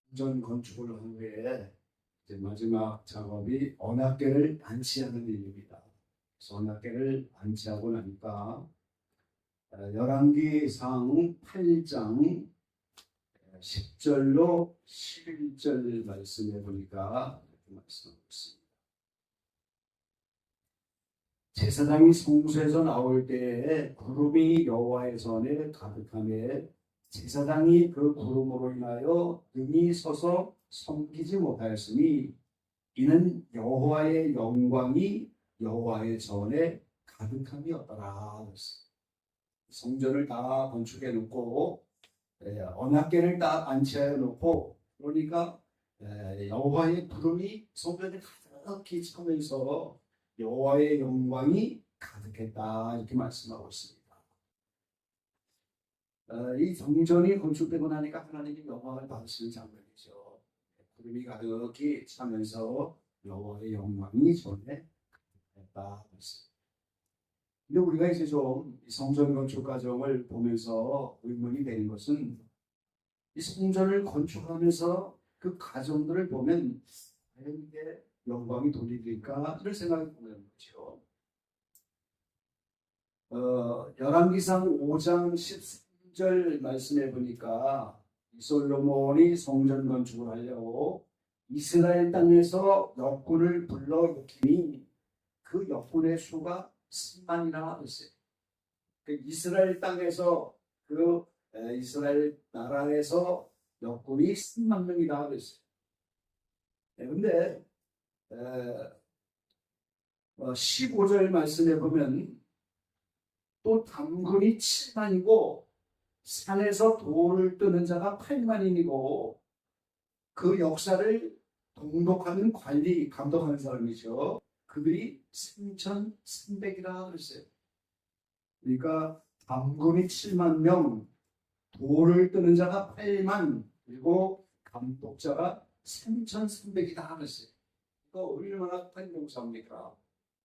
성전 건축을 한 후에 이제 마지막 작업이 언약궤를 안치하는 일입니다. 그래서 언약궤를 안치하고 나니까 열왕기상 8장 10절로 11절 말씀해 보니까 이렇게 말씀하고 있습니다. 제사장이 성소에서 나올 때에 구름이 여호와의 전에 가득하며 제사장이 그 구름으로 인하여 능히 서서 섬기지 못하였으니 이는 여호와의 영광이 여호와의 전에 가득함이었더라. 성전을 다 건축해 놓고 언약궤를 딱 안치해 놓고 그러니까 여호와의 구름이 성전에 가득히 차면서 여호와의 영광이 가득했다 이렇게 말씀하고 있습니다. 이 성전이 건축되고 나니까 하나님이 영광을 받으시는 장면이죠. 구름이 가득히 차면서 여호와의 영광이 전에 가득했다. 근데 우리가 이제 좀 성전 건축 과정을 보면서 의문이 되는 것은 이 성전을 건축하면서 그 과정들을 보면 과연 이게 영광이 돌리니까 이런 생각이 드는 거죠. 열왕기상 5장 13절 말씀해 보니까 솔로몬이 성전 건축을 하려고 이스라엘 땅에서 역군을 불러일으키니 그 역군의 수가 10만이나 했어요. 그 이스라엘 땅에서 이스라엘 나라에서 역군이 10만 명이다 그랬어요. 그런데 15절 말씀에 보면 또 담군이 7만이고 산에서 돌을 뜨는 자가 8만이고 그 역사를 동독하는 관리, 감독하는 사람이죠. 그들이 3,300이라 그랬어요. 그러니까 담군이 7만 명, 돌을 뜨는 자가 8만, 그리고 감독자가 3,300이다 그랬어요. 그러니까 얼마나 큰 용사입니까?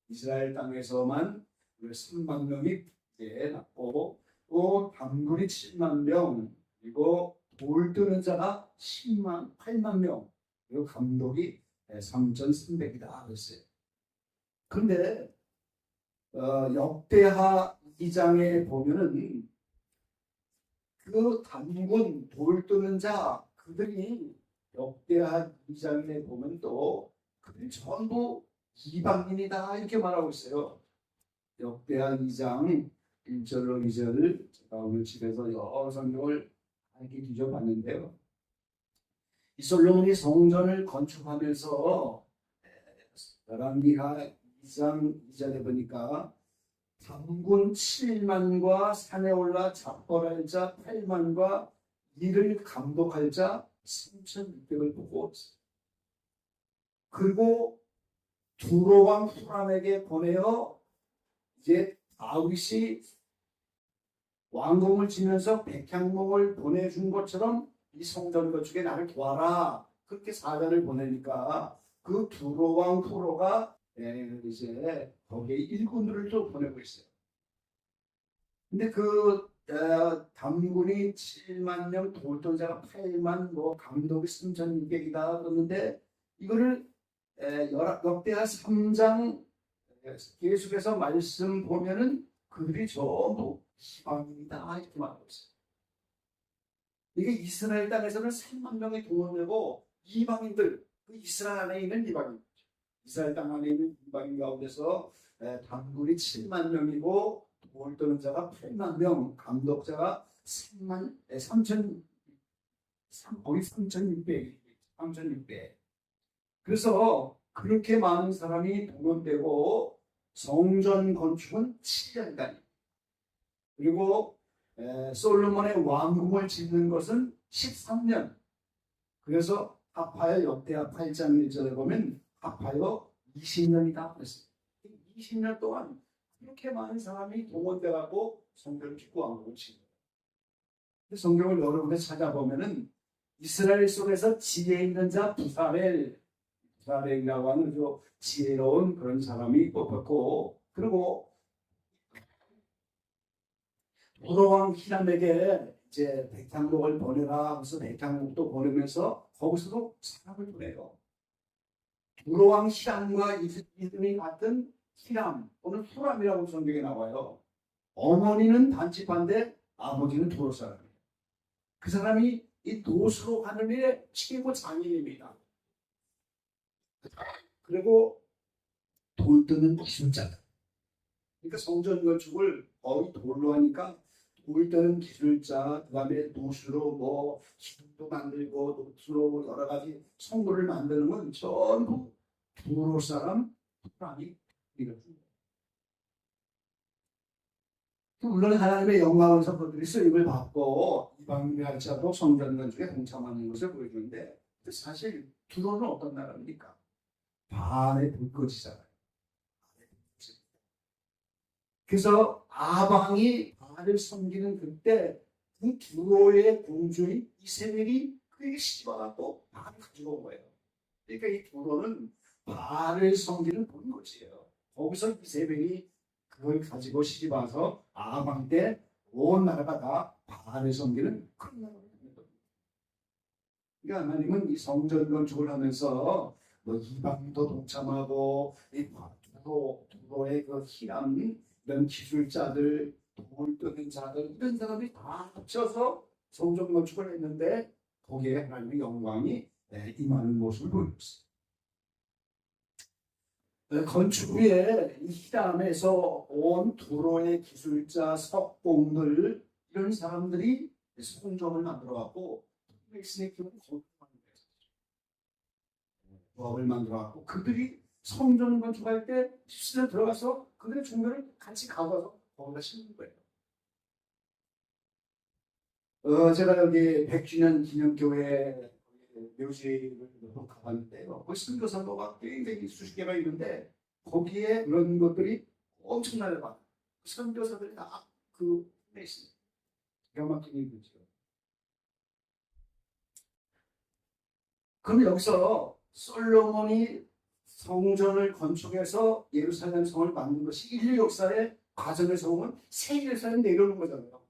이스라엘 땅에서만 3만 명이 났고 또 담군이 7만 명, 그리고 돌 뜨는 자가 8만 명, 그리고 감독이 3,300이다 그랬어요. 그런데 역대하 2장에 보면은 그 단군 돌 뜨는 자 그들이 역대하 2장에 보면 또 그들이 전부 이방인이다 이렇게 말하고 있어요. 역대하 2장 1절로 2절 제가 오늘 집에서 여러 성경을 이렇게 뒤져봤는데요. 이 솔로몬이 성전을 건축하면서 열왕기하 2장 2절에 보니까 담군 7만과 산에 올라 잡벌할 자 8만과 이를 감독할 자 3,600을 보고 그리고 두로왕 후람에게 보내어 이제 다윗이 왕궁을 지면서 백향목을 보내준 것처럼 이 성전 건축에 나를 도와라 그렇게 사자를 보내니까 그 두로왕 후로가 이제 거기에 일꾼들을 또 보내고 있어요. 근데 담군이 7만 명, 돌전자가 8만, 감독이 3,600이다 그러는데 이거를 역대하 3장 계속해서 말씀 보면은 그들이 전부 이방인이다 이렇게 말하고 있어요. 이게 이스라엘 땅에서는 3만 명이 동원되고 이방인들, 그 이스라엘 안에 있는 이방인, 이스라엘 땅 안에 있는 이방인 가운데서 담군이 7만 명이고 돌 뜨는 자가 8만 명, 감독자가 3,600. 그래서 그렇게 많은 사람이 동원되고 성전 건축은 7년간 그리고 솔로몬의 왕궁을 짓는 것은 13년. 그래서 합하여 역대하 8장 1절에 보면 합하여 20년이다 그랬어요. 20년 동안 그렇게 많은 사람이 동원돼 갖고 성전을 짓고 왕궁을 짓는 거예요. 성경을 여러 군데 찾아보면은 이스라엘 속에서 지혜 있는 자 부사렐이라고 하는 아주 지혜로운 그런 사람이 뽑혔고, 그리고 도로왕 히람에게 이제 백향목을 보내라 하면서 백향목도 보내면서 거기서도 사람을 보내요. 두로왕 히람과 이름이 같은 히람 또는 후람이라고 성경에 나와요. 어머니는 단지파인데 아버지는 도로 사람이에요. 그 사람이 이 도수로 가는 일의 최고 장인입니다. 그리고 돌 뜨는 기술자다. 그러니까 성전 건축을 거의 돌로 하니까 돌 뜨는 기술자, 그 다음에 도수로 뭐 기둥도 만들고 도수로 여러 가지 성물을 만드는 건 전부 도로 사람 후람이 이거죠. 물론 하나님의 영광에서 그들이 쓰임을 받고 이방인들도 성전 건축에 동참하는 것을 보여주는데 사실 두로는 어떤 나라입니까? 바알의 불꽃이잖아요. 그래서 아방이 바알을 섬기는 그때 그 두로의 공주인 이세벨이 그에게 시집와갖고 바알을 가지고 온 거예요. 그러니까 이 두로는 바알을 섬기는 불꽃이에요. 거기서 이세벨이 그걸 가지고 시집와서 아방 때 온 나라가 다 바알을 섬기는 그런 나라입니다. 그러니까 하나님은 이 성전 건축을 하면서 뭐 이방도 동참하고 이 두로의 그 히람 이런 기술자들, 돌 뜨는 자들 이런 사람들이 다 합쳐서 성전 건축을 했는데 거기에 하나님의 영광이 임하는 모습을 보였어요. 건축 후에 이 히람에서 온 두로의 기술자, 석공들 이런 사람들이 성전을 만들어갖고 메이슨의 기업을 부업을 만들어갖고 그들이 성전 건축할 때 집시에 들어가서 그들의 종교를 같이 가봐서 거기다 심는 거예요. 제가 여기 100주년 기념교회 묘지를 가봤는데요. 거기 선교사도가 굉장히 수십 개가 있는데 거기에 그런 것들이 엄청나게 많아요. 선교사들이 다 그 메이슨 기가 막히게 거죠. 그럼 여기서 솔로몬이 성전을 건축해서 예루살렘 성을 만든 것이 인류 역사의 과정에서 보면 새 예루살렘이 내려오는 거잖아요.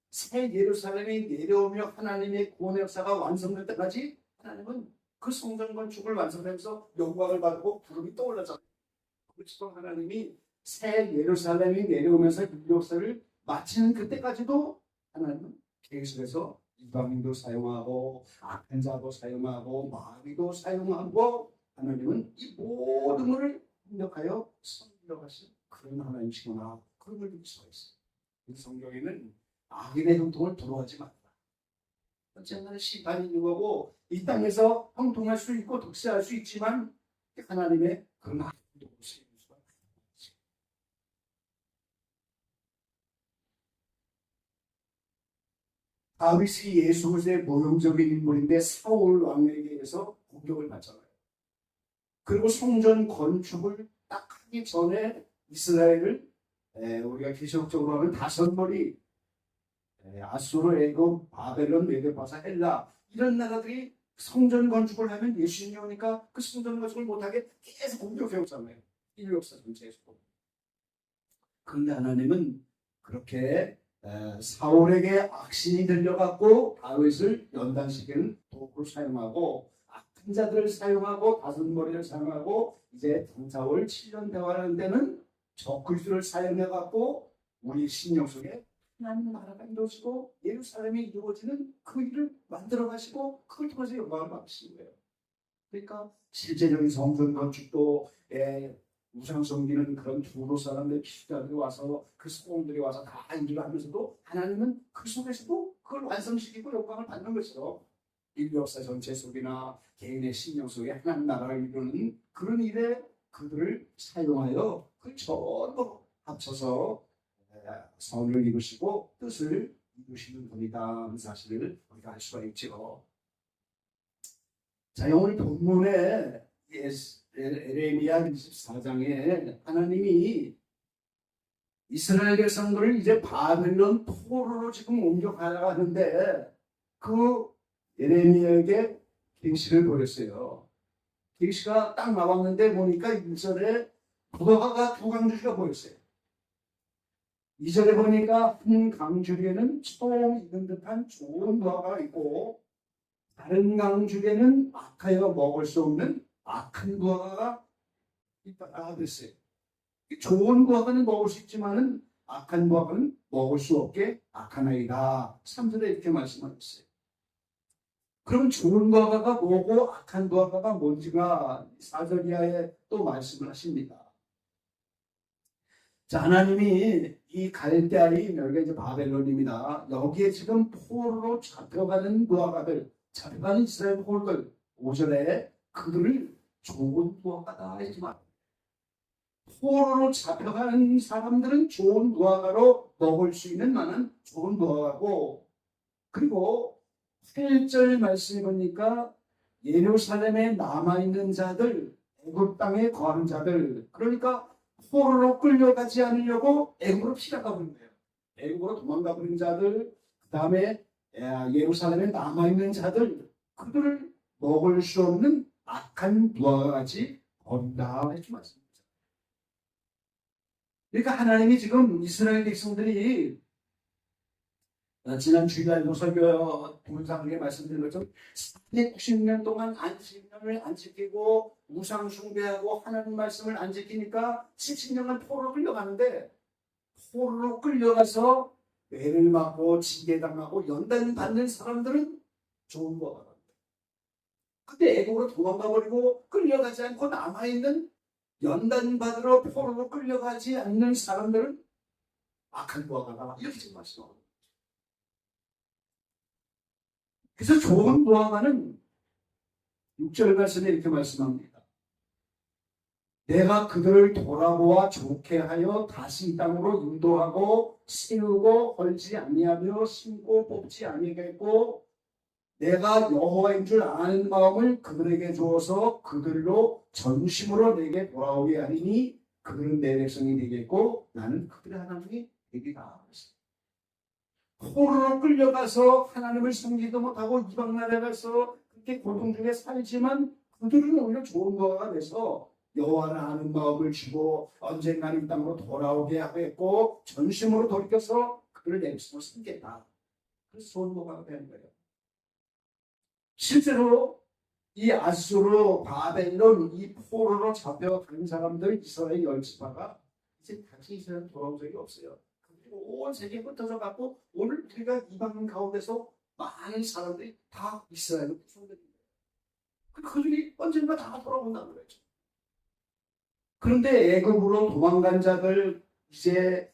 새 예루살렘이 내려오며 하나님의 구원의 역사가 완성될 때까지 하나님은 그 성전 건축을 완성하면서 영광을 받고 구름이 떠올랐잖아요. 그렇죠. 하나님이 새 예루살렘이 내려오면서 인류 역사를 마치는 그때까지도 하나님은 계속해서 이방인도 사용하고 악한 자도 사용하고 마귀도 사용하고 하나님은 이 모든 것을 협력하여 성령하신 그런 하나님이시구나 그런 걸 느낄 수가 있어요. 그래서 성경에는 악인의 형통을 두려워하지 말라. 언젠가는 심판이 있는 거고 이 땅에서 형통할 수 있고 독재할 수 있지만 하나님의 그런 악도 볼 수 있는 수가 있어요. 다윗이 예수 그리스도의 모형적인 인물인데 사울 왕에게 의해서 공격을 받잖아요. 그리고 성전 건축을 딱 하기 전에 이스라엘을 우리가 기적적으로 하면 다섯 머리 아수르, 애굽, 바벨론, 메데파사, 헬라 이런 나라들이 성전 건축을 하면 예수님이 오니까 그 성전 건축을 못하게 계속 공격해오잖아요. 인류 역사 전체에서. 그런데 하나님은 그렇게 사울에게 악신이 들려갖고 다윗을 연단시키는 도구를 사용하고 악한 자들을 사용하고 다섯 머리를 사용하고 이제 사울 7년 대화하는 데는 적그리스도를 사용해갖고 우리 신령 속에 하나님 나라가 이루어지고 예루살렘이 이루어지는 그 일을 만들어 가시고 그걸 통해서 영광을 받으시는 거예요. 그러니까 실제적인 성전 건축도 우상 섬기는 그런 두로 사람들 기술자들이 와서 그 소공들이 와서 다 일을 하면서도 하나님은 그 속에서도 그걸 완성시키고 영광을 받는 것이죠. 인류 역사 전체 속이나 개인의 신령 속에 하나님 나라를 이루는 그런 일에 그들을 사용하여 그걸 전부 합쳐서 선을 이루시고 뜻을 이루시는 분이다 하는 사실을 우리가 알 수가 있죠. 자, 오늘 본문에 에레미야 24장에 하나님이 이스라엘 백성들을 이제 바벨론 포로로 지금 옮겨가려고 그 에레미야에게 계시를 보였어요. 계시가 딱 나왔는데 보니까 1절에 부하가 두 강줄기가 보였어요. 2절에 보니까 한 강줄기에는 총 익은 듯한 좋은 무화과가 있고 다른 강 중에는 악하여 먹을 수 없는 악한 무화과가 있다 그랬어요. 좋은 무화과는 먹을 수 있지만은 악한 무화과는 먹을 수 없게 악하나이다. 3절에 이렇게 말씀하셨어요. 그럼 좋은 무화과가 뭐고 악한 무화과가 뭔지가 4절 이하에 또 말씀을 하십니다. 자, 하나님이 이 갈대아인, 여기가 이제 바벨론입니다. 여기에 지금 포로로 잡혀가는 무화과들, 잡혀가는 이스라엘 포로들, 5절에 그들을 좋은 무화과다 했지만, 포로로 잡혀가는 사람들은 좋은 무화과로 먹을 수 있는 만한 좋은 무화과고, 그리고 8절 말씀해 보니까 예루살렘에 남아있는 자들, 애굽 땅에 거하는 자들, 그러니까 포로로 끌려가지 않으려고 애굽으로 피해가 버린 거예요. 애굽으로 도망가 버린 자들, 그 다음에 예루살렘에 남아있는 자들, 그들을 먹을 수 없는 악한 무화과같이 버린다 이렇게 말씀입니다. 그러니까 하나님이 지금 이스라엘 백성들이 지난 주일날 설교 동영상 중에 말씀드린 것처럼 460년 동안 안식년을 안 지키고 우상 숭배하고 하나님 말씀을 안 지키니까 70년간 포로로 끌려가는데, 포로로 끌려가서 매를 맞고 징계당하고 연단 받는 사람들은 좋은 거 같아요. 근데 애국으로 도망가 버리고 끌려가지 않고 남아있는 연단 받으러 포로로 끌려가지 않는 사람들은 악한 무화과다 이렇게 지금 말씀하고, 그래서 좋은 무화과는 6절 말씀에 이렇게 말씀합니다. 내가 그들을 돌아보아 좋게 하여 다시 이 땅으로 인도하고 세우고 헐지 아니하며 심고 뽑지 아니하겠고, 내가 여호와인 줄 아는 마음을 그들에게 주어서 그들로 전심으로 내게 돌아오게 하리니 그들은 내 백성이 되겠고 나는 그들의 하나님이 되리라. 포로로 끌려가서 하나님을 섬기도 못하고 이방 나라에 가서 그렇게 고통 중에 살지만 그들은 오히려 좋은 거가 돼서 여호와를 아는 마음을 주고 언젠가는 이 땅으로 돌아오게 하겠고 전심으로 돌이켜서 그들을 내 백성으로 섬겠다. 그래서 좋은 거가 되는 거예요. 실제로 이 아수르, 바벨론, 이 포로로 잡혀간 사람들 이스라엘 10지파가 이제 다시 이스라엘 돌아온 적이 없어요. 온 세계에 흩어져 갖고 오늘 우리가 이방 가운데서 많은 사람들이 다 이스라엘로 구성됩니다. 그들이 언젠가 다 돌아온다는 거죠. 그런데 애굽으로 도망간 자들, 이제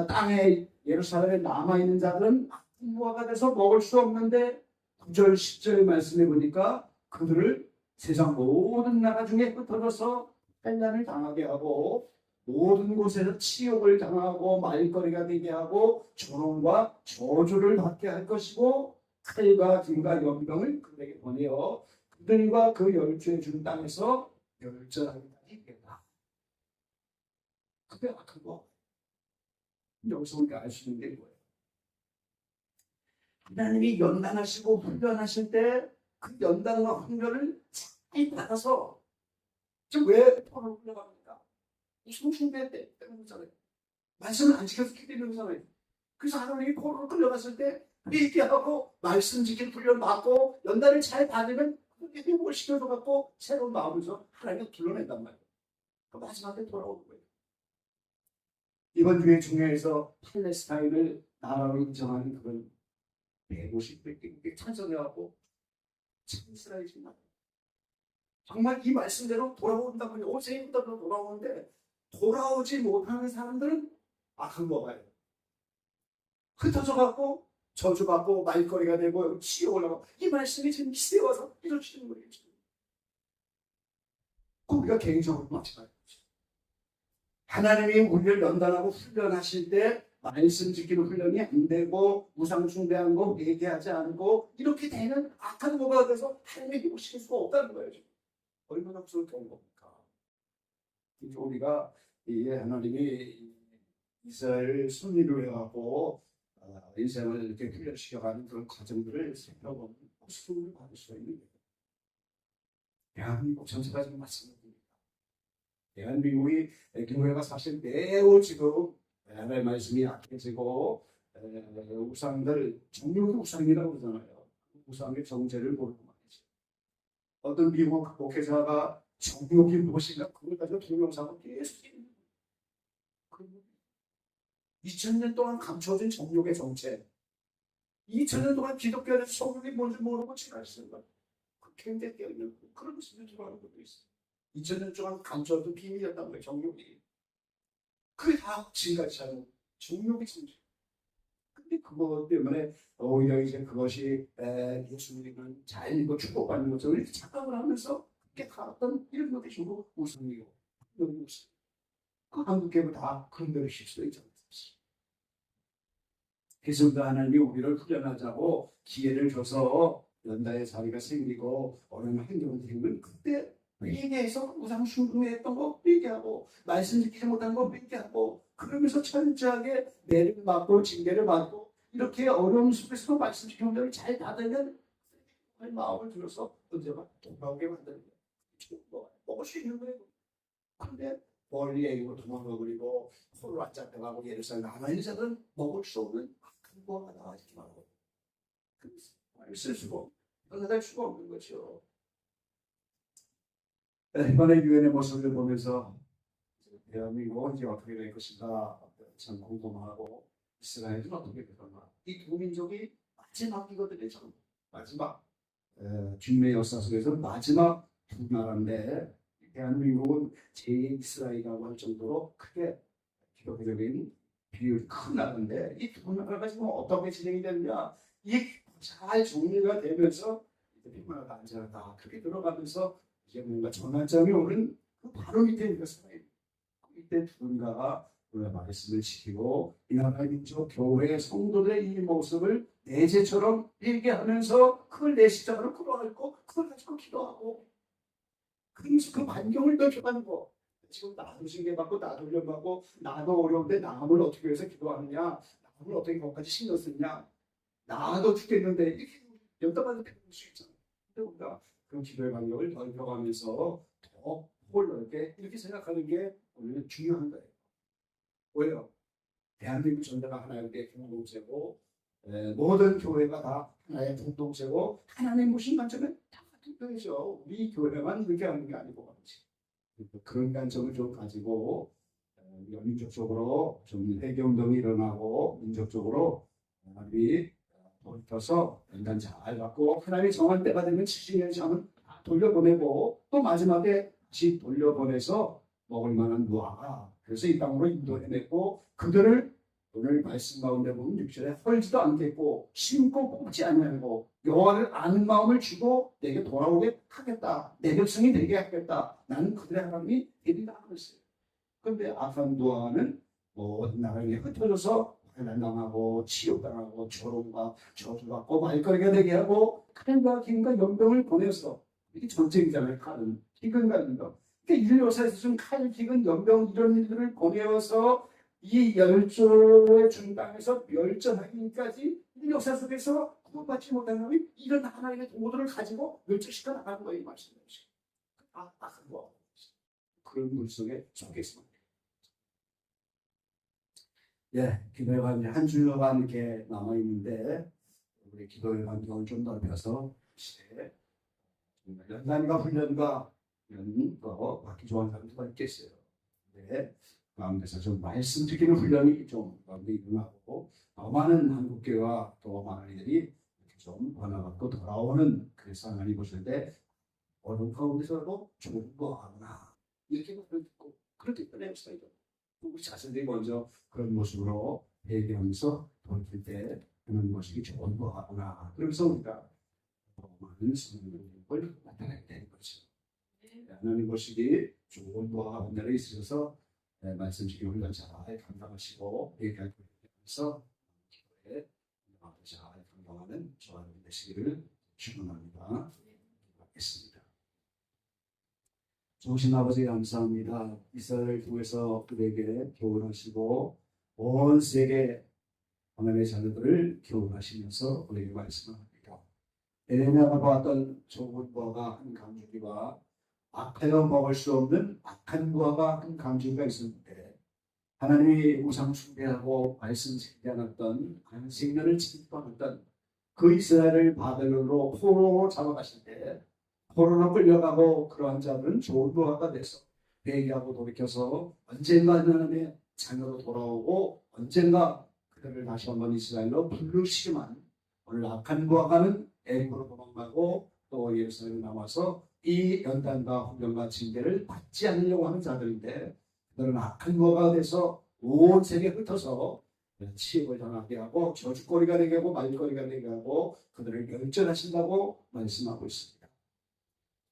땅에 예루살렘에 남아있는 자들은 무화가 돼서 먹을 수 없는데 9절 10절 말씀해 보니까 그들을 세상 모든 나라 중에 흩어져서 환난을 당하게 하고 모든 곳에서 치욕을 당하고 말거리가 되게 하고 조롱과 저주를 받게 할 것이고, 칼과 등과 연병을 그들에게 보내어 그들과 그 열주에 준 땅에서 멸절하기까지 있겠다. 그게 악한 거. 여기서 우리가 알 수 있는 게 뭐예요? 하나님이 연단하시고 훈련하실 때 그 연단과 훈련을 잘 받아서 지금 왜 포로로 끌려갑니까? 무슨 숭배 때문에 그러잖아요. 말씀을 안 지켜서 기대는 거잖아요. 그래서 하나님이 포로로 끌려갔을 때 회개하고 말씀 지킬 훈련 받고 연단을 잘 받으면 그게 회복을 시켜줘갖고 새로운 마음에서 하나님을 불러낸단 말이에요. 그 마지막에 돌아오는 거예요. 이번 주에 중요해서 팔레스타인을 나라로 인정하는 그런 150개 찬성해갖고 이스라엘입니다. 정말 이 말씀대로 돌아온다면 오세부터 돌아오는데 돌아오지 못하는 사람들은 악한 거가요. 흩어져갖고 저주받고 말거리가 되고 치욕 올라가고 이 말씀이 지금 이 시대에 와서 이루어지는 거예요. 우리가 개인적으로 마찬가지죠. 하나님이 우리를 연단하고 훈련하실 때 말씀 지키는 훈련이 안 되고 우상 숭배한 거 얘기하지 않고 이렇게 되는 악한 거가 돼서 하나님의 힘을 시킬 수가 없다는 거예요. 지금. 얼마나 부끄러운 겁니까? 우리가 이 하나님이 이스라엘을 승리를 해갖고 인생을 이렇게 훈련시켜가는 그런 과정들을 살펴보면 수준을 받을 수가 있는 거예요. 대한민국 전체가 지금 마찬가지입니다. 대한민국이 교회가 사실 매우 지금 하나님의 말씀이 약해지고 우상들 종류의 우상이라고 그러잖아요. 우상의 정체를 모르고 말이죠. 어떤 미국 목회자가 정욕이 무엇인가 그걸 가지고 동영상을 계속 찍는 거예요. 2000년 동안 감춰진 정욕의 정체. 2000년 동안 기독교에서 정욕이 뭔지 모르고 지나치는 거예요. 그 굉장히 깨어있는 그런 것을 들어가는 것도 있어요. 2000년 동안 감춰둔 비밀이었단 거예요. 정욕이. 그게 다 지금까지 하는 정욕의 정체. 근데 그것 때문에 오히려 이제 그것이 예수님은 잘 이거 축복받는 것처럼 이렇게 착각을 하면서 그렇게 살았던 이런 것이 주로 우상이고 그 한국 교회 다 그런 대로 실수도 있잖아요. 그래서 하나님이 우리를 훈련하자고 기회를 줘서 연단의 자리가 생기고 어려운 행동이 생기면 그때 회개해서 우상 숭배했던 거 회개하고 말씀 지키지 못한 거 회개하고 그러면서 철저하게 매를 맞고 징계를 받고 이렇게 어려움 속에서 말씀 지키는 자를 잘 받으면 마음을 들어서 언제가 돌아오게 만드는 거예요. 먹을 수 있는 거예요. 그런데 멀리 애기고 도망가버리고 서로 안 잡혀가고 예루살렘 남아있는 자들은 먹을 수 없는 큰 거가 나와있지 말고 쓸 수가 떠나갈 수가 없는 거죠. 이번에 유엔의 모습을 보면서 대한민국은 이제 어떻게 될 것인가 참 궁금하고 이스라엘은 어떻게 될까. 이 두 민족이 마지막이거든요. 참 마지막 중매 역사 속에서 마지막 두 나라인데 대한민국은 제2이스라엘이라고 할 정도로 크게 기독교적인 비율이 큰 나라인데 이 두 나라가 지금 어떻게 진행이 되느냐. 이 잘 정리가 되면서 빅마가 앉아다 크게 들어가면서 이제 뭔가 전환점이 오는 그 바로 밑에 있는 사람이 이때 누군가가 말씀을 지키고 이 나라의 민족 교회 성도들의 이 모습을 내재처럼 얘기하면서 그걸 내 시장으로 끌어안고 그걸 가지고 기도하고 그러면서 그 반경을 넓혀가는 거. 지금 나도 징계받고 나도 훈련받고 나도 어려운데 남을 어떻게 해서 기도하느냐, 남을 어떻게 거기까지 신경 쓰느냐, 나도 죽겠는데 이렇게 연답하는 수 있잖아요. 근데 우리가 그 기도의 반경을 넓혀가면서 더 넓게 이렇게 생각하는 게 우리는 중요한 거예요. 왜요? 대한민국 전체가 하나의 공동체고 모든 교회가 다 하나의 공동체고 하나님 보신 관점은 다 같은 교회죠. 우리 교회만 이렇게 하는 게 아니고 그렇지. 그런 관점을 좀 가지고 민족적으로 좀 회개운동이 일어나고 민족적으로 우리 돌려서 연단 잘 받고 하나님이 정한 때가 되면 70년 전은 돌려보내고 또 마지막에 다시 돌려보내서 먹을 만한 무화과 그래서 이 땅으로 인도해냈고 그들을 오늘 말씀 가운데 보면 6절에 헐지도 않겠고 심고 뽑지 아니하고 여호와를 아는 마음을 주고 내게 돌아오게 하겠다. 내 백성이 되게 하겠다. 나는 그들의 하나님이 되리라 하고 있어요. 그런데 악한 무화과는 모든 나라에 흩어져서 난당하고 치욕당하고 조롱과 저주받고 말거리가 되게 하고 칼과 힘과 연병을 보내서 이게 전쟁이잖아요. 칼은 기근 같은 거. 그러니까 인류사에서 좀 칼, 기근, 연병 이런 일들을 보내어서 이 열조의 중당에서 멸전하기까지 이 역사 속에서 구원받지 못한 사람이 이런 하나님의 도구들을 가지고 멸절시켜 나가는 거예요. 말씀하시죠. 그런 물 속에 속에 있습니다. 기도회가 이제 한 주간 이렇게 남아 있는데 우리 기도회 환경을 좀 넓혀서 연단과 훈련과 이런 거 받기 좋아하는 사람들도 있겠어요. 네. 가운데서 좀 말씀 지키는 훈련이 좀 가운데 일어나고 더 많은 한국교회와 더 많은 이들이 좀 변화받고 돌아오는 그 상황이 보실 때 어려운 가운데서도 좋은 거 하구나 이렇게 듣고 그렇게 꺼내봅시다. 우리 자신들이 먼저 그런 모습으로 얘기하면서 돌릴 때 그런 모습이 좋은 거 하구나 그러면서 우리가 더 많은 성령을 나타내게 되는 거죠. 하나님 보시기 좋은 거 하는 데에 있어서 말씀 지키는 훈련 잘 감당하시고 얘기할 때 하면서 기도에 잘 감당하는 저와 여러분 되시기를 축원합니다. 기도하겠습니다. 좋으신 아버지 감사합니다. 이스라엘 통해서 그들에게 교훈하시고 온 세계 하나님의 자녀들을 교훈하시면서 우리에게 말씀합니다. 에레미야가 보았던 좋은 무화과 한 감주기와 악하여 먹을 수 없는 악한 무화과 한 감주기가 있었는데 하나님이 우상 숭배하고 말씀 지키지 않았던 생명을 지키지 않았던 그 이스라엘을 바벨론으로 포로로 잡아가실 때 포로로 끌려가고 그러한 자들은 좋은 부하가 돼서 회개하고 돌이켜서 언젠가 하나님의 자녀로 돌아오고 언젠가 그들을 다시 한번 이스라엘로 부르시지만 오늘 악한 부하가는 애굽으로 도망가고 또 예루살렘에 남아서 이 연단과 훈련과 징계를 받지 않으려고 하는 자들인데 그들은 악한 부하가 돼서 온 세계에 흩어서 치욕을 당하게 하고 저주거리가 되게 하고 말거리가 되게 하고 그들을 멸절하신다고 말씀하고 있습니다.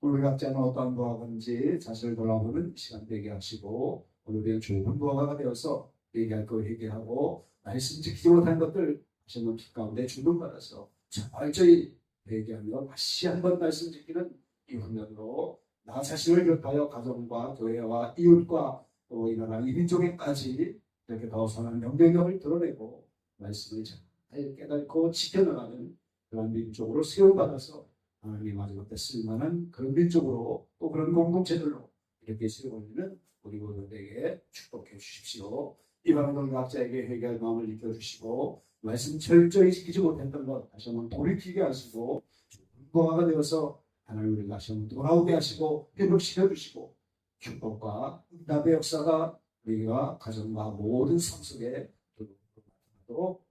오늘 각자는 어떠한 부하건지 자신을 돌아보는 시간 되게 하시고 오늘의 좋은 부하가 되어서 얘기할 거 회개하고 말씀 지키지 못한 것들 다시 한번 피 가운데 주문받아서 철저히 회개하며 다시 한번 말씀 지키는 이 훈련으로 나 자신을 비롯하여 가정과 교회와 이웃과 또 이 나라 이민족에까지 이렇게 더 선한 명령력을 드러내고 말씀을 잘 깨닫고 지켜나가는 그런 민족으로 세움받아서 하나님이 마지막 때 쓸만한 그런 민족으로 또 그런 공동체들로 이렇게 세워지는 우리 모두에게 축복해 주십시오. 이 방송 각자에게 회개할 마음을 익혀주시고 말씀 철저히 지키지 못했던 것 다시 한번 돌이키게 하시고 건강하가 되어서 하나님을 다시 한번 돌아오게 하시고 회복시켜 주시고 축복과 응답의 역사가 우리가 가정과 모든 삶 속에 나타나도록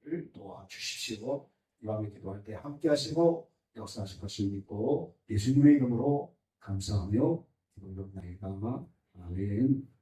우리를 도와주십시오. 이 밤에 기도할 때 함께 하시고 역사하실 것을 믿고 예수님의 이름으로 감사하며 기도를 나이가 아멘.